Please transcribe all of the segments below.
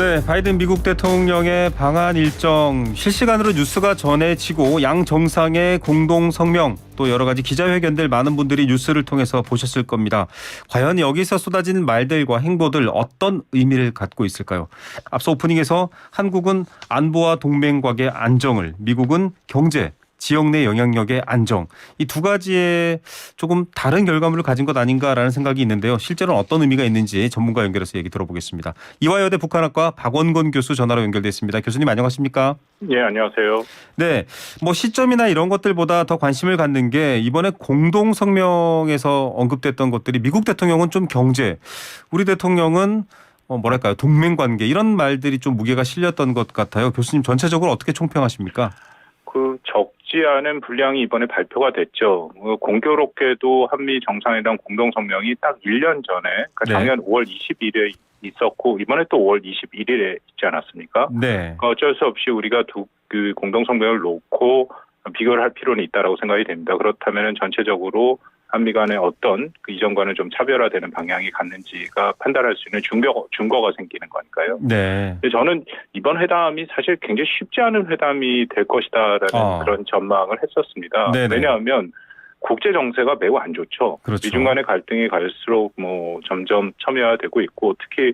네, 바이든 미국 대통령의 방한 일정 실시간으로 뉴스가 전해지고 양 정상의 공동 성명 또 여러 가지 기자회견들 많은 분들이 뉴스를 통해서 보셨을 겁니다. 과연 여기서 쏟아진 말들과 행보들 어떤 의미를 갖고 있을까요? 앞서 오프닝에서 한국은 안보와 동맹관계 안정을, 미국은 경제, 지역 내 영향력의 안정, 이 두 가지의 조금 다른 결과물을 가진 것 아닌가라는 생각이 있는데요. 실제로는 어떤 의미가 있는지 전문가 연결해서 얘기 들어보겠습니다. 이화여대 북한학과 박원건 교수 전화로 연결돼 있습니다. 교수님 안녕하십니까? 네, 안녕하세요. 네, 뭐 시점이나 이런 것들보다 더 관심을 갖는 게 이번에 공동 성명에서 언급됐던 것들이 미국 대통령은 좀 경제, 우리 대통령은 뭐랄까요, 동맹 관계 이런 말들이 좀 무게가 실렸던 것 같아요. 교수님 전체적으로 어떻게 총평하십니까? 적지 않은 분량이 이번에 발표가 됐죠. 공교롭게도 한미 정상회담 공동성명이 딱 1년 전에, 그러니까 네. 작년 5월 20일에 있었고 이번에 또 5월 21일에 있지 않았습니까? 네. 그러니까 어쩔 수 없이 우리가 그 공동성명을 놓고 비교를 할 필요는 있다라고 생각이 됩니다. 그렇다면 전체적으로 한미 간의 어떤 그 이전과는 좀 차별화되는 방향이 갔는지가 판단할 수 있는 증거가 생기는 거니까요. 네. 근데 저는 이번 회담이 사실 굉장히 쉽지 않은 회담이 될 것이다라는 그런 전망을 했었습니다. 네네. 왜냐하면 국제 정세가 매우 안 좋죠. 그렇죠. 미중 간의 갈등이 갈수록 점점 첨예화되고 있고 특히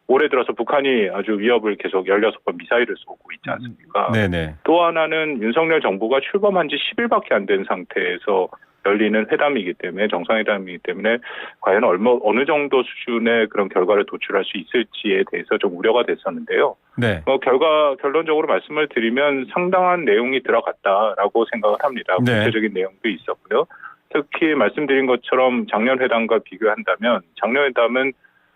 올해 들어서 북한이 아주 위협을 계속 16번 미사일을 쏘고 있지 않습니까? 네네. 또 하나는 윤석열 정부가 출범한 지 10일밖에 안 된 상태에서 열리는 회담이기 때문에 정상회담이기 때문에 과연 어느 정도 수준의 그런 결과를 도출할 수 있을지에 대해서 좀 우려가 됐었는데요. 네. 결론적으로 말씀을 드리면 상당한 내용이 들어갔다라고 생각을 합니다. 네. 구체적인 내용도 있었고요. 특히 말씀드린 것처럼 작년 회담과 비교한다면 작년 회담은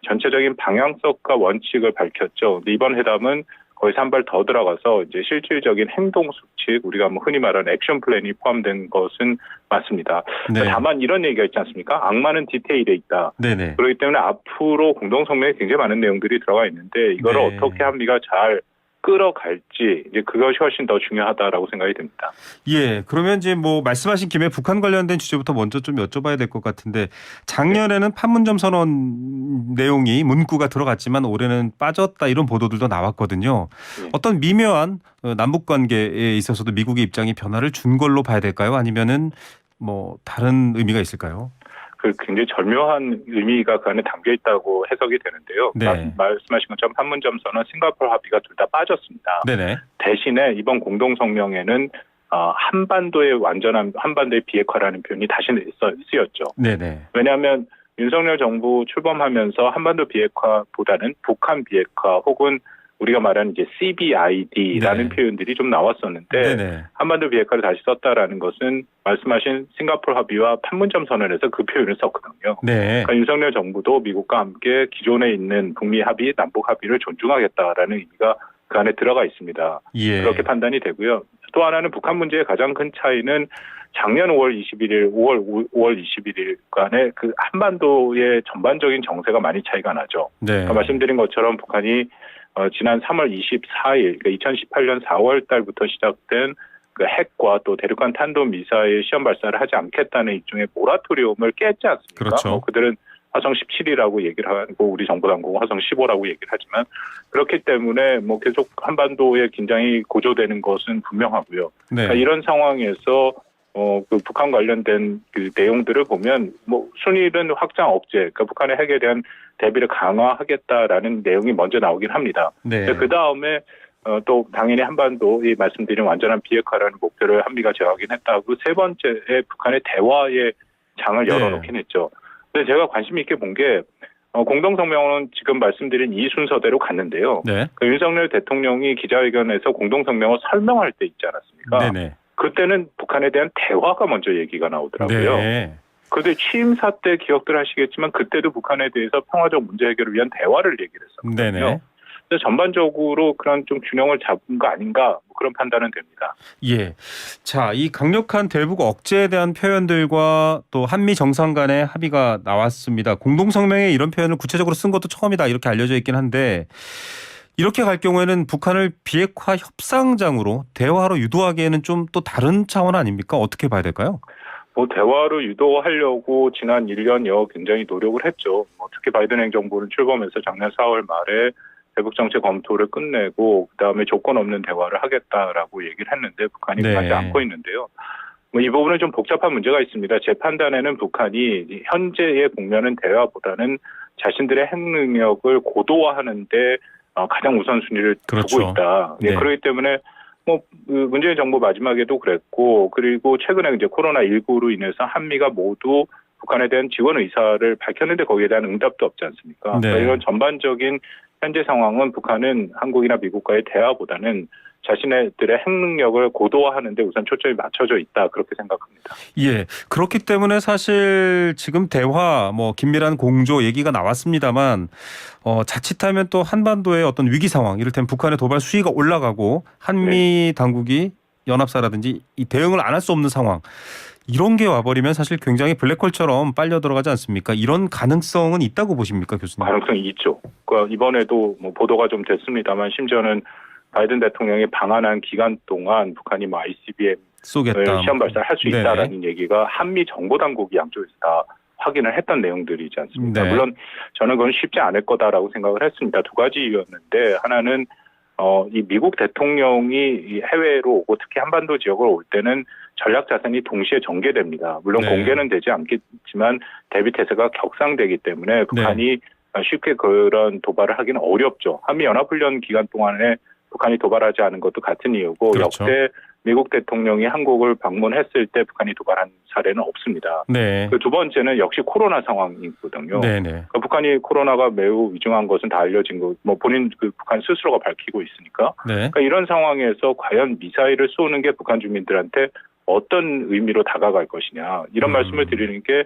전체적인 방향성과 원칙을 밝혔죠. 근데 이번 회담은 거의 한 발 더 들어가서 이제 실질적인 행동 수칙, 우리가 흔히 말하는 액션 플랜이 포함된 것은 맞습니다. 네. 다만 이런 얘기가 있지 않습니까? 악마는 디테일에 있다. 네네. 그렇기 때문에 앞으로 공동성명에 굉장히 많은 내용들이 들어가 있는데 이거를 네. 어떻게 한미가 잘 끌어갈지 이제 그것이 훨씬 더 중요하다라고 생각이 듭니다. 예, 그러면 이제 말씀하신 김에 북한 관련된 주제부터 먼저 좀 여쭤봐야 될 것 같은데 작년에는 판문점 선언 내용이 문구가 들어갔지만 올해는 빠졌다 이런 보도들도 나왔거든요. 네. 어떤 미묘한 남북 관계에 있어서도 미국의 입장이 변화를 준 걸로 봐야 될까요? 아니면은 다른 의미가 있을까요? 굉장히 절묘한 의미가 그 안에 담겨 있다고 해석이 되는데요. 네. 말씀하신 것처럼 판문점 선언, 싱가포르 합의가 둘 다 빠졌습니다. 네네. 대신에 이번 공동성명에는 한반도의 완전한 한반도의 비핵화라는 표현이 다시 쓰였죠. 네네. 왜냐하면 윤석열 정부 출범하면서 한반도 비핵화보다는 북한 비핵화 혹은 우리가 말하는 이제 CBID라는 네. 표현들이 좀 나왔었는데 네네. 한반도 비핵화를 다시 썼다라는 것은 말씀하신 싱가포르 합의와 판문점 선언에서 그 표현을 썼거든요. 네. 그러니까 윤석열 정부도 미국과 함께 기존에 있는 북미 합의, 남북 합의를 존중하겠다라는 의미가 그 안에 들어가 있습니다. 예. 그렇게 판단이 되고요. 또 하나는 북한 문제의 가장 큰 차이는 작년 5월 21일 간에 그 한반도의 전반적인 정세가 많이 차이가 나죠. 네. 그러니까 말씀드린 것처럼 북한이 지난 3월 24일, 그러니까 2018년 4월 달부터 시작된 그 핵과 또 대륙간 탄도미사일 시험 발사를 하지 않겠다는 일종의 모라토리움을 깼지 않습니까? 그렇죠. 그들은 화성 17이라고 얘기를 하고 우리 정부 당국은 화성 15라고 얘기를 하지만 그렇기 때문에 계속 한반도의 긴장이 고조되는 것은 분명하고요. 네. 그러니까 이런 상황에서 그 북한 관련된 그 내용들을 보면 순위는 확장 억제, 그러니까 북한의 핵에 대한 대비를 강화하겠다라는 내용이 먼저 나오긴 합니다. 네. 그 다음에 또 당연히 한반도의 말씀드린 완전한 비핵화라는 목표를 한미가 정하긴 했다고 세 번째에 북한의 대화의 장을 열어놓긴 했죠. 근데 제가 관심 있게 본 게 공동성명은 지금 말씀드린 이 순서대로 갔는데요. 네. 윤석열 대통령이 기자회견에서 공동성명을 설명할 때 있지 않았습니까? 네네. 그때는 북한에 대한 대화가 먼저 얘기가 나오더라고요. 네. 그런데 취임사 때 기억들 하시겠지만 그때도 북한에 대해서 평화적 문제 해결을 위한 대화를 얘기를 했었거든요. 네네. 그래서 전반적으로 그런 좀 균형을 잡은 거 아닌가 그런 판단은 됩니다. 예. 자, 이 강력한 대북 억제에 대한 표현들과 또 한미 정상 간의 합의가 나왔습니다. 공동성명에 이런 표현을 구체적으로 쓴 것도 처음이다 이렇게 알려져 있긴 한데 이렇게 갈 경우에는 북한을 비핵화 협상장으로 대화로 유도하기에는 좀 또 다른 차원 아닙니까? 어떻게 봐야 될까요? 대화로 유도하려고 지난 1년여 굉장히 노력을 했죠. 특히 바이든 행정부는 출범해서 작년 4월 말에 대북 정책 검토를 끝내고 그다음에 조건 없는 대화를 하겠다라고 얘기를 했는데 북한이 네. 하지 않고 있는데요. 뭐 이 부분은 좀 복잡한 문제가 있습니다. 제 판단에는 북한이 현재의 국면은 대화보다는 자신들의 핵 능력을 고도화하는데 가장 우선순위를 그렇죠. 두고 있다. 네. 그렇기 때문에 뭐 문재인 정부 마지막에도 그랬고 그리고 최근에 이제 코로나19로 인해서 한미가 모두 북한에 대한 지원 의사를 밝혔는데 거기에 대한 응답도 없지 않습니까? 네. 그러니까 이런 전반적인 현재 상황은 북한은 한국이나 미국과의 대화보다는 자신들의 핵 능력을 고도화하는 데 우선 초점이 맞춰져 있다. 그렇게 생각합니다. 예. 그렇기 때문에 사실 지금 대화 뭐 긴밀한 공조 얘기가 나왔습니다만 자칫하면 또 한반도의 어떤 위기 상황 이를테면 북한의 도발 수위가 올라가고 한미 당국이 연합사라든지 이 대응을 안 할 수 없는 상황 이런 게 와버리면 사실 굉장히 블랙홀처럼 빨려 들어가지 않습니까? 이런 가능성은 있다고 보십니까, 교수님? 가능성이 있죠. 그러니까 이번에도 뭐 보도가 좀 됐습니다만 심지어는 바이든 대통령이 방한한 기간 동안 북한이 뭐 ICBM을 쏘겠다. 시험 발사를 할 수 네네. 있다라는 얘기가 한미 정보 당국이 양쪽에서 다 확인을 했던 내용들이지 않습니까? 네. 물론 저는 그건 쉽지 않을 거다라고 생각을 했습니다. 두 가지 이유였는데 하나는 이 미국 대통령이 이 해외로 오고 특히 한반도 지역으로 올 때는 전략 자산이 동시에 전개됩니다. 물론 네. 공개는 되지 않겠지만 대비 태세가 격상되기 때문에 북한이 쉽게 그런 도발을 하기는 어렵죠. 한미 연합훈련 기간 동안에 북한이 도발하지 않은 것도 같은 이유고 그렇죠. 역대 미국 대통령이 한국을 방문했을 때 북한이 도발한 사례는 없습니다. 네. 그 두 번째는 역시 코로나 상황이거든요. 네네. 그러니까 북한이 코로나가 매우 위중한 것은 다 알려진 거, 뭐 본인 북한 스스로가 밝히고 있으니까. 네. 그러니까 이런 상황에서 과연 미사일을 쏘는 게 북한 주민들한테 어떤 의미로 다가갈 것이냐 이런 말씀을 드리는 게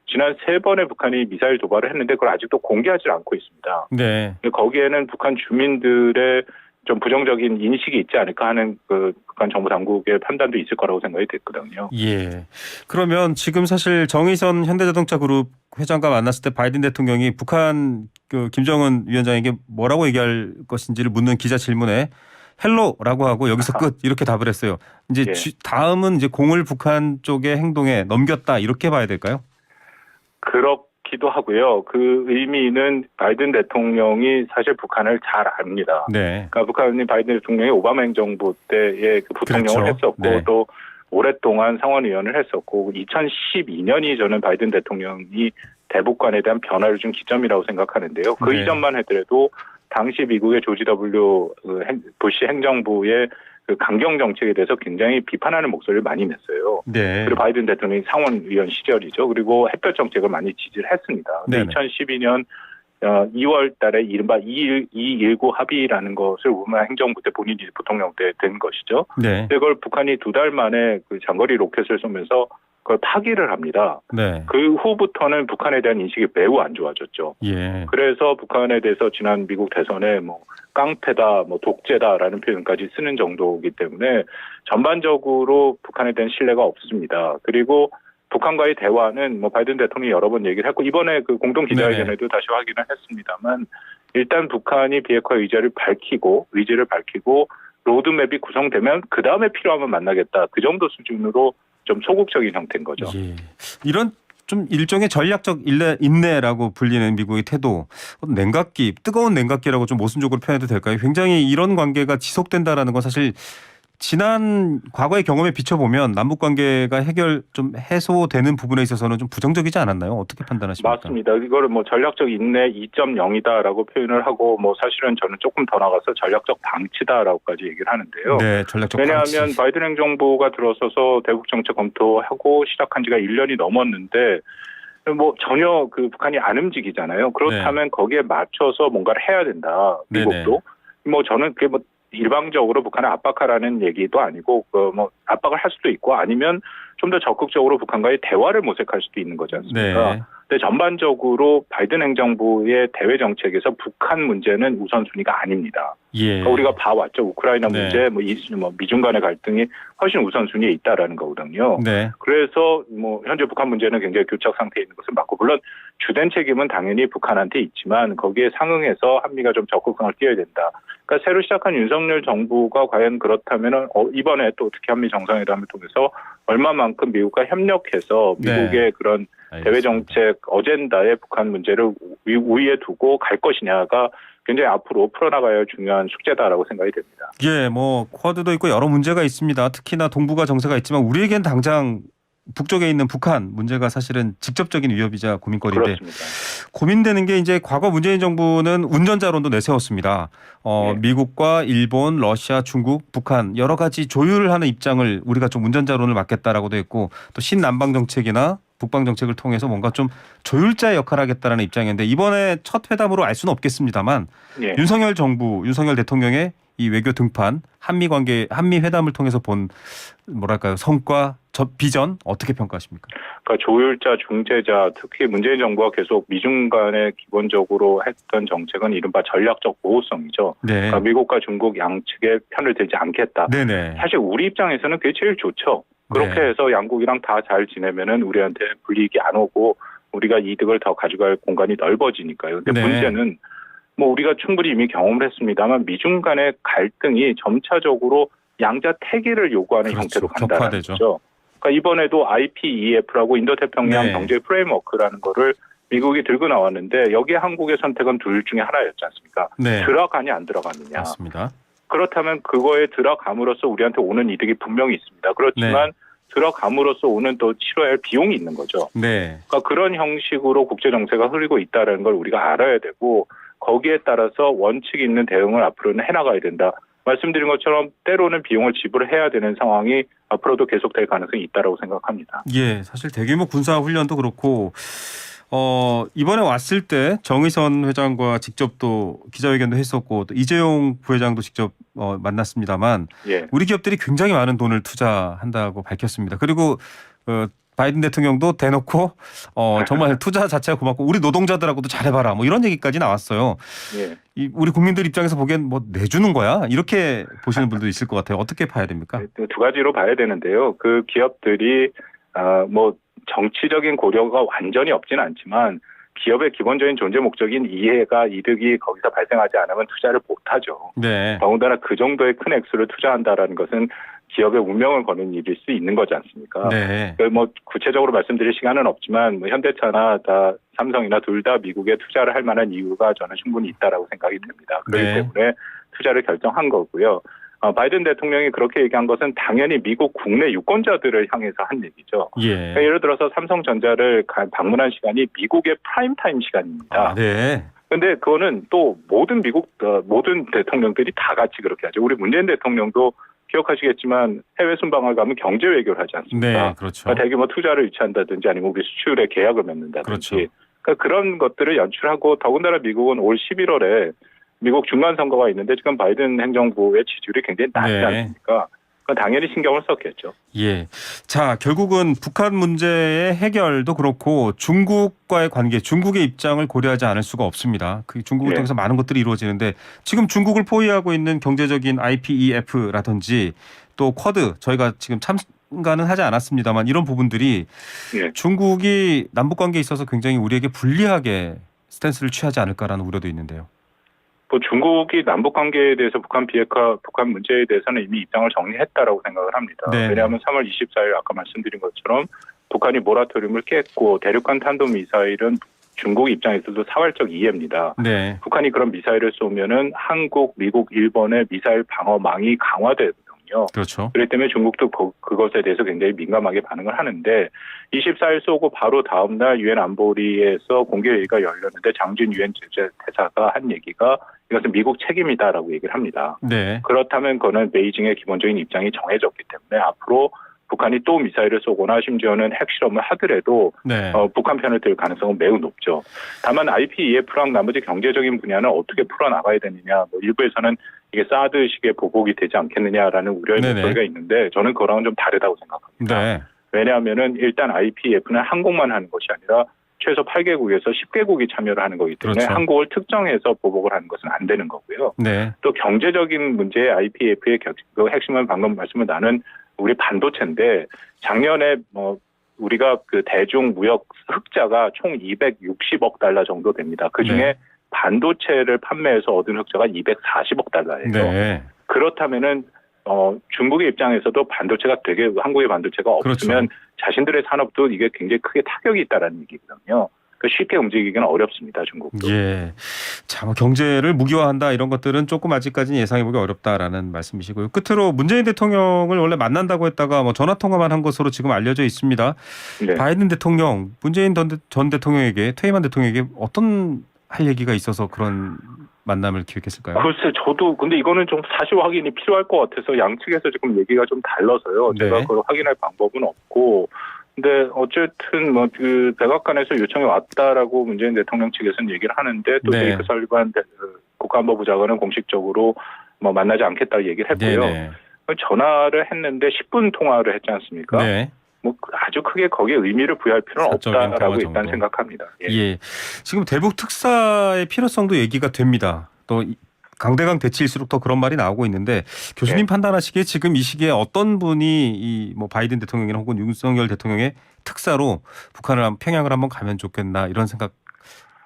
지난 3번의 북한이 미사일 도발을 했는데 그걸 아직도 공개하지 않고 있습니다. 네. 거기에는 북한 주민들의 좀 부정적인 인식이 있지 않을까 하는 그 북한 정부 당국의 판단도 있을 거라고 생각이 됐거든요. 예. 그러면 지금 사실 정의선 현대자동차그룹 회장과 만났을 때 바이든 대통령이 북한 그 김정은 위원장에게 뭐라고 얘기할 것인지를 묻는 기자 질문에 헬로라고 하고 여기서 끝 이렇게 답을 했어요. 이제 예. 다음은 이제 공을 북한 쪽의 행동에 넘겼다 이렇게 봐야 될까요? 그렇기도 하고요. 그 의미는 바이든 대통령이 사실 북한을 잘 압니다. 네. 그러니까 북한이 바이든 대통령이 오바마 행정부 때의 그 부통령을 그렇죠. 했었고 네. 또 오랫동안 상원의원을 했었고 2012년이 저는 바이든 대통령이 대북관에 대한 변화를 준 기점이라고 생각하는데요. 그 네. 이전만 하더라도 당시 미국의 조지 W 부시 행정부의 그 강경 정책에 대해서 굉장히 비판하는 목소리를 많이 냈어요. 네. 그리고 바이든 대통령이 상원의원 시절이죠. 그리고 햇볕 정책을 많이 지지를 했습니다. 근데 네네. 2012년 2월 달에 이른바 219 합의라는 것을 오바마 행정부 때 본인이 부통령 때 된 것이죠. 네. 근데 그걸 북한이 2달 만에 그 장거리 로켓을 쏘면서 그걸 파기를 합니다. 네. 그 후부터는 북한에 대한 인식이 매우 안 좋아졌죠. 예. 그래서 북한에 대해서 지난 미국 대선에 뭐 깡패다, 뭐 독재다라는 표현까지 쓰는 정도이기 때문에 전반적으로 북한에 대한 신뢰가 없습니다. 그리고 북한과의 대화는 뭐 바이든 대통령이 여러 번 얘기를 했고 이번에 그 공동 기자회견에도 다시 확인을 했습니다만 일단 북한이 비핵화 의지를 밝히고 로드맵이 구성되면 그 다음에 필요하면 만나겠다. 그 정도 수준으로 좀 소극적인 형태인 거죠. 예. 이런 좀 일종의 전략적 인내라고 불리는 미국의 태도, 냉각기, 뜨거운 냉각기라고 좀 모순적으로 표현해도 될까요? 굉장히 이런 관계가 지속된다라는 건 사실 지난 과거의 경험에 비춰보면 남북 관계가 좀 해소되는 부분에 있어서는 좀 부정적이지 않았나요? 어떻게 판단하십니까? 맞습니다. 이거를 뭐 전략적 인내 2.0이다라고 표현을 하고 뭐 사실은 저는 조금 더 나가서 전략적 방치다라고까지 얘기를 하는데요. 네, 전략적 왜냐하면 방치. 바이든 행정부가 들어서서 대북 정책 검토하고 시작한 지가 1년이 넘었는데 뭐 전혀 그 북한이 안 움직이잖아요. 그렇다면 거기에 맞춰서 뭔가를 해야 된다. 미국도. 뭐 저는 그게 뭐 일방적으로 북한을 압박하라는 얘기도 아니고 뭐 압박을 할 수도 있고 아니면 좀 더 적극적으로 북한과의 대화를 모색할 수도 있는 거지 않습니까? 네. 근데 전반적으로 바이든 행정부의 대외 정책에서 북한 문제는 우선순위가 아닙니다. 예. 그러니까 우리가 봐왔죠. 우크라이나 네. 문제, 뭐 미중 간의 갈등이 훨씬 우선순위에 있다라는 거거든요. 네. 그래서 뭐 현재 북한 문제는 굉장히 교착 상태에 있는 것은 맞고 물론 주된 책임은 당연히 북한한테 있지만 거기에 상응해서 한미가 좀 적극성을 띄어야 된다. 그러니까 새로 시작한 윤석열 정부가 과연 그렇다면은 이번에 또 특히 한미 정상회담을 통해서 얼마만큼 미국과 협력해서 미국의 그런 대외 정책 어젠다에 북한 문제를 우위에 두고 갈 것이냐가 굉장히 앞으로 풀어나가야 할 중요한 숙제다라고 생각이 됩니다. 예, 뭐 쿼드도 있고 여러 문제가 있습니다. 특히나 동북아 정세가 있지만 우리에겐 당장 북쪽에 있는 북한 문제가 사실은 직접적인 위협이자 고민거리인데 그렇습니다. 고민되는 게 이제 과거 문재인 정부는 운전자론도 내세웠습니다. 네. 미국과 일본, 러시아, 중국, 북한 여러 가지 조율을 하는 입장을 우리가 좀 운전자론을 맡겠다라고도 했고 또 신남방 정책이나 북방 정책을 통해서 뭔가 좀 조율자의 역할을 하겠다라는 입장인데 이번에 첫 회담으로 알 수는 없겠습니다만 예. 윤석열 정부, 윤석열 대통령의 이 외교 등판, 한미 관계, 한미 회담을 통해서 본 뭐랄까요 성과, 비전 어떻게 평가하십니까? 그러니까 조율자, 중재자, 특히 문재인 정부가 계속 미중 간에 기본적으로 했던 정책은 이른바 전략적 보호성이죠. 네, 그러니까 미국과 중국 양측의 편을 들지 않겠다. 네네. 사실 우리 입장에서는 그게 제일 좋죠. 그렇게 네. 해서 양국이랑 다 잘 지내면은 우리한테 불이익이 안 오고 우리가 이득을 더 가져갈 공간이 넓어지니까요. 근데 네. 문제는 뭐 우리가 충분히 이미 경험을 했습니다만 미중 간의 갈등이 점차적으로 양자 태기를 요구하는 그렇죠. 형태로 간다는 격화되죠. 거죠. 그러니까 이번에도 IPEF라고 인도태평양 네. 경제 프레임워크라는 거를 미국이 들고 나왔는데 여기에 한국의 선택은 둘 중에 하나였지 않습니까? 네, 들어가냐 안 들어가느냐. 맞습니다. 그렇다면 그거에 들어감으로써 우리한테 오는 이득이 분명히 있습니다. 그렇지만 들어감으로써 오는 또 치러야 할 비용이 있는 거죠. 네, 그러니까 그런 형식으로 국제 정세가 흐르고 있다는 걸 우리가 알아야 되고 거기에 따라서 원칙 있는 대응을 앞으로는 해나가야 된다. 말씀드린 것처럼 때로는 비용을 지불해야 되는 상황이 앞으로도 계속될 가능성이 있다고 생각합니다. 예, 사실 대규모 군사 훈련도 그렇고 이번에 왔을 때 정의선 회장과 직접 또 기자회견도 했었고 또 이재용 부회장도 직접 만났습니다만 예. 우리 기업들이 굉장히 많은 돈을 투자한다고 밝혔습니다. 그리고 바이든 대통령도 대놓고 정말 투자 자체가 고맙고 우리 노동자들하고도 잘해봐라 뭐 이런 얘기까지 나왔어요. 예. 우리 국민들 입장에서 보기엔 뭐 내주는 거야 이렇게 보시는 분도 있을 것 같아요. 어떻게 봐야 됩니까? 두 가지로 봐야 되는데요. 그 기업들이 뭐 정치적인 고려가 완전히 없지는 않지만 기업의 기본적인 존재 목적인 이해가 이득이 거기서 발생하지 않으면 투자를 못하죠. 네, 더군다나 그 정도의 큰 액수를 투자한다라는 것은 기업의 운명을 거는 일일 수 있는 거지 않습니까? 네, 뭐 구체적으로 말씀드릴 시간은 없지만 뭐 현대차나 다 삼성이나 둘 다 미국에 투자를 할 만한 이유가 저는 충분히 있다라고 생각이 됩니다. 그렇기 네. 때문에 투자를 결정한 거고요. 바이든 대통령이 그렇게 얘기한 것은 당연히 미국 국내 유권자들을 향해서 한 얘기죠. 예, 그러니까 예를 들어서 삼성전자를 방문한 시간이 미국의 프라임타임 시간입니다. 네, 근데 그거는 또 모든 모든 대통령들이 다 같이 그렇게 하죠. 우리 문재인 대통령도 기억하시겠지만 해외 순방을 가면 경제 외교를 하지 않습니까? 네, 그렇죠. 그러니까 대규모 투자를 유치한다든지 아니면 우리 수출에 계약을 맺는다든지. 그렇죠. 그러니까 그런 것들을 연출하고 더군다나 미국은 올 11월에 미국 중간 선거가 있는데 지금 바이든 행정부의 지지율이 굉장히 낮지 네. 않습니까? 그러니까 당연히 신경을 썼겠죠. 예. 자, 결국은 북한 문제의 해결도 그렇고 중국과의 관계, 중국의 입장을 고려하지 않을 수가 없습니다. 그 중국을 예. 통해서 많은 것들이 이루어지는데 지금 중국을 포위하고 있는 경제적인 IPEF라든지 또 쿼드 저희가 지금 참가는 하지 않았습니다만 이런 부분들이 예. 중국이 남북 관계에 있어서 굉장히 우리에게 불리하게 스탠스를 취하지 않을까라는 우려도 있는데요. 뭐 중국이 남북 관계에 대해서 북한 비핵화, 북한 문제에 대해서는 이미 입장을 정리했다라고 생각을 합니다. 네. 왜냐하면 3월 24일 아까 말씀드린 것처럼 북한이 모라토리움을 깼고 대륙간 탄도미사일은 중국 입장에서도 사활적 이해입니다. 네. 북한이 그런 미사일을 쏘면은 한국, 미국, 일본의 미사일 방어망이 강화되거든요. 그렇죠. 그렇기 때문에 중국도 그것에 대해서 굉장히 민감하게 반응을 하는데 24일 쏘고 바로 다음 날 유엔 안보리에서 공개 회의가 열렸는데 장준 유엔 대사가 한 얘기가 이것은 미국 책임이다라고 얘기를 합니다. 네. 그렇다면 그거는 베이징의 기본적인 입장이 정해졌기 때문에 앞으로 북한이 또 미사일을 쏘거나 심지어는 핵실험을 하더라도 네. 북한 편을 들 가능성은 매우 높죠. 다만 IPEF랑 나머지 경제적인 분야는 어떻게 풀어나가야 되느냐. 뭐 일부에서는 이게 사드식의 보복이 되지 않겠느냐라는 우려의 네네. 목소리가 있는데 저는 그거랑은 좀 다르다고 생각합니다. 네. 왜냐하면은 일단 IPEF는 한국만 하는 것이 아니라 최소 8개국에서 10개국이 참여를 하는 거기 때문에 그렇죠. 한국을 특정해서 보복을 하는 것은 안 되는 거고요. 네. 또 경제적인 문제의 IPEF의 그 핵심은 방금 말씀을 나눈 우리 반도체인데 작년에 뭐 우리가 그 대중 무역 흑자가 총 260억 달러 정도 됩니다. 그 중에 네. 반도체를 판매해서 얻은 흑자가 240억 달러예요. 네. 그렇다면은 중국의 입장에서도 반도체가 되게 한국의 반도체가 없으면 그렇죠. 자신들의 산업도 이게 굉장히 크게 타격이 있다라는 얘기거든요. 쉽게 움직이기는 어렵습니다. 중국도. 예. 자, 뭐 경제를 무기화한다 이런 것들은 조금 아직까지는 예상해보기 어렵다라는 말씀이시고요. 끝으로 문재인 대통령을 원래 만난다고 했다가 뭐 전화 통화만 한 것으로 지금 알려져 있습니다. 네. 바이든 대통령, 문재인 전 대통령에게 퇴임한 대통령에게 어떤 할 얘기가 있어서 그런 만남을 기획했을까요? 글쎄, 저도 근데 이거는 좀 사실 확인이 필요할 것 같아서 양측에서 지금 얘기가 좀 달라서요. 제가 네. 그걸 확인할 방법은 없고. 근데 어쨌든 뭐 그 백악관에서 요청이 왔다라고 문재인 대통령 측에서는 얘기를 하는데 또 네. 제이크 설리반 국가안보부 장관은 공식적으로 뭐 만나지 않겠다고 얘기를 했고요. 네네. 전화를 했는데 10분 통화를 했지 않습니까? 네. 뭐 아주 크게 거기에 의미를 부여할 필요는 사적인 통화 없다라고 정도. 일단 생각합니다. 예. 예. 지금 대북 특사의 필요성도 얘기가 됩니다. 또 강대강 대치일수록 더 그런 말이 나오고 있는데 교수님 판단하시기에 지금 이 시기에 어떤 분이 이 뭐 바이든 대통령이나 혹은 윤석열 대통령의 특사로 평양을 한번 가면 좋겠나 이런 생각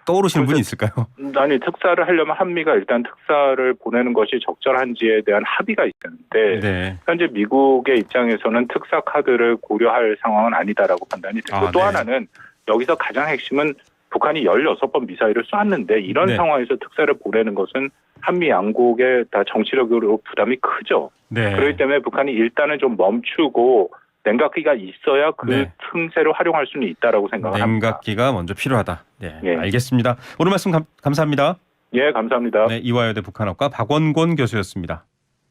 떠오르시는 분이 있을까요? 아니 특사를 하려면 한미가 일단 특사를 보내는 것이 적절한지에 대한 합의가 있었는데 네. 현재 미국의 입장에서는 특사 카드를 고려할 상황은 아니다라고 판단이 됐고 또 네. 하나는 여기서 가장 핵심은 북한이 16번 미사일을 쐈는데 이런 네. 상황에서 특사를 보내는 것은 한미 양국의 다 정치력으로 부담이 크죠. 네. 그렇기 때문에 북한이 일단은 좀 멈추고 냉각기가 있어야 그 네. 틈새로 활용할 수는 있다라고 생각합니다. 냉각기가 먼저 필요하다. 네, 예. 알겠습니다. 오늘 말씀 감사합니다. 예, 감사합니다. 네, 이화여대 북한학과 박원곤 교수였습니다.